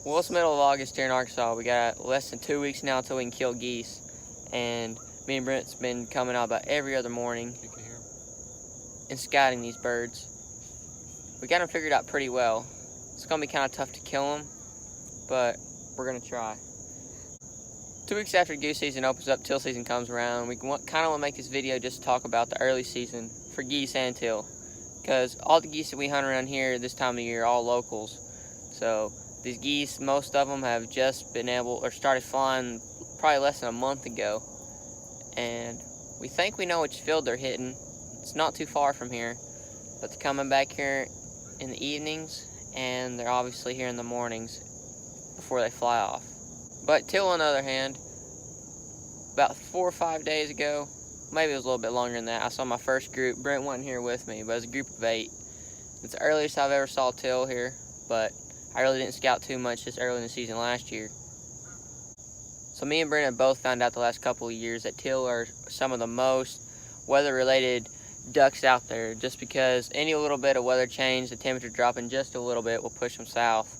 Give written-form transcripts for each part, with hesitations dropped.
Well, it's middle of August here in Arkansas. We got less than 2 weeks now until we can kill geese. And me and Brent's been coming out about every other morning and scouting these birds. We got them figured out pretty well. It's going to be kind of tough to kill them, but we're going to try. 2 weeks after goose season opens up, teal season comes around. We kind of want to make this video just to talk about the early season for geese and teal, because all the geese that we hunt around here this time of year are all locals. So these geese, most of them have just been able or started flying probably less than a month ago, and we think we know which field they're hitting. It's not too far from here, but they're coming back here in the evenings, and they're obviously here in the mornings before they fly off. But teal, on the other hand, about 4 or 5 days ago, maybe it was a little bit longer than that, I saw my first group. Brent wasn't here with me, but it was a group of 8. It's the earliest I've ever saw teal here, but I really didn't scout too much this early in the season last year. So me and Brent have both found out the last couple of years that teal are some of the most weather-related ducks out there, just because any little bit of weather change, the temperature dropping just a little bit, will push them south.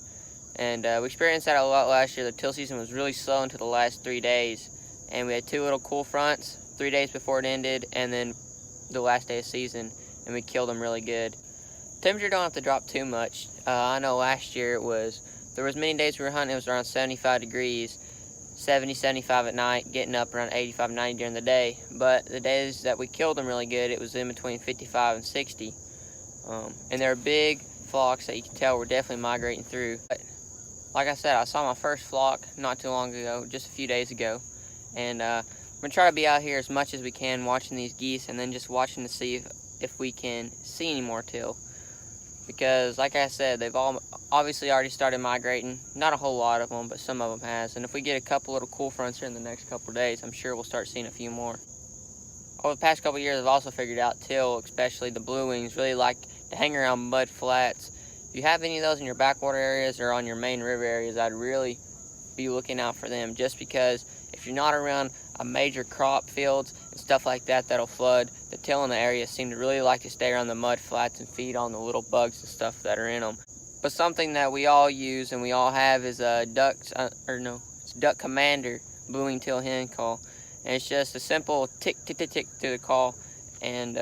And we experienced that a lot last year. The teal season was really slow until the last 3 days, and we had 2 little cool fronts 3 days before it ended, and then the last day of season, and we killed them really good. Temperature don't have to drop too much. I know last year there was many days we were hunting, it was around 75 degrees, 70, 75 at night, getting up around 85, 90 during the day. But the days that we killed them really good, it was in between 55 and 60. And they're big flocks that you can tell we're definitely migrating through. But like I said, I saw my first flock not too long ago, just a few days ago. And we're going to try to be out here as much as we can watching these geese, and then just watching to see if we can see any more teal. Because like I said, they've all obviously already started migrating. Not a whole lot of them, but some of them has. And if we get a couple little cool fronts here in the next couple of days, I'm sure we'll start seeing a few more. Over the past couple of years, I've also figured out teal, especially the blue wings, really like to hang around mud flats. If you have any of those in your backwater areas or on your main river areas, I'd really be looking out for them, just because if you're not around a major crop fields and stuff like that that'll flood, the teal in the area seem to really like to stay around the mud flats and feed on the little bugs and stuff that are in them. But something that we all use and we all have is a it's Duck Commander blue wing teal hen call, and it's just a simple tick tick tick tick to the call, and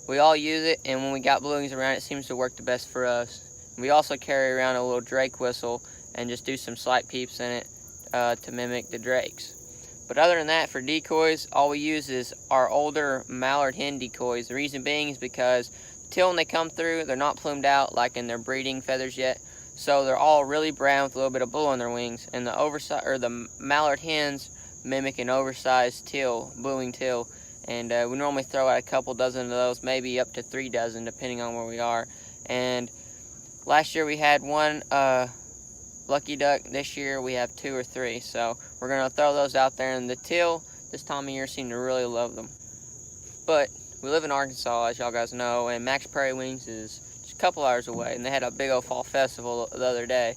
we all use it, and when we got blue wings around, it seems to work the best for us. We also carry around a little drake whistle and just do some slight peeps in it to mimic the drakes. But other than that, for decoys, all we use is our older mallard hen decoys. The reason being is because teal, when they come through, they're not plumed out like in their breeding feathers yet, so they're all really brown with a little bit of blue on their wings. And the mallard hens mimic an oversized teal, blue wing teal, and we normally throw out a couple dozen of those, maybe up to 3 dozen, depending on where we are. And last year we had 1 lucky duck. This year we have 2 or 3, so we're going to throw those out there, and the teal this time of year seem to really love them. But we live in Arkansas, as y'all guys know, and Max Prairie Wings is just a couple hours away, and they had a big old fall festival the other day.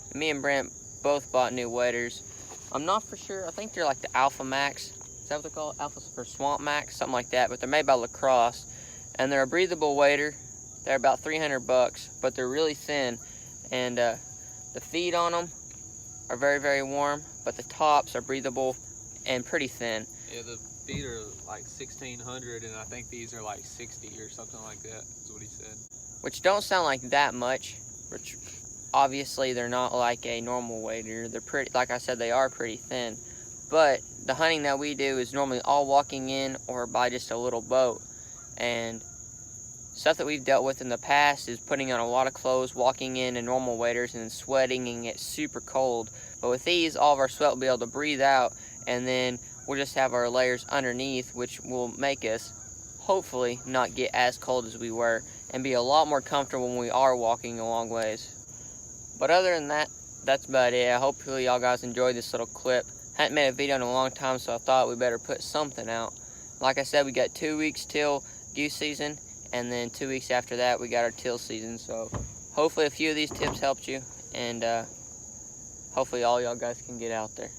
And me and Brent both bought new waders. I'm not for sure, I think they're like the Alpha Max. Is that what they're called? Alpha or Swamp Max, something like that, but they're made by Lacrosse, and they're a breathable wader. They're about $300, but they're really thin, and the feet on them are very, very warm, but the tops are breathable and pretty thin. Yeah, the feet are like 1,600, and I think these are like 60 or something like that, is what he said. Which don't sound like that much, which obviously they're not like a normal wader. They're pretty, like I said, they are pretty thin. But the hunting that we do is normally all walking in or by just a little boat. And stuff that we've dealt with in the past is putting on a lot of clothes, walking in normal waders, and then sweating and get super cold. But with these, all of our sweat will be able to breathe out, and then we'll just have our layers underneath, which will make us hopefully not get as cold as we were, and be a lot more comfortable when we are walking a long ways. But other than that, that's about it. Hopefully y'all guys enjoyed this little clip. Hadn't made a video in a long time, so I thought we better put something out. Like I said, we got 2 weeks till goose season, and then 2 weeks after that we got our teal season. So hopefully a few of these tips helped you, and hopefully all y'all guys can get out there.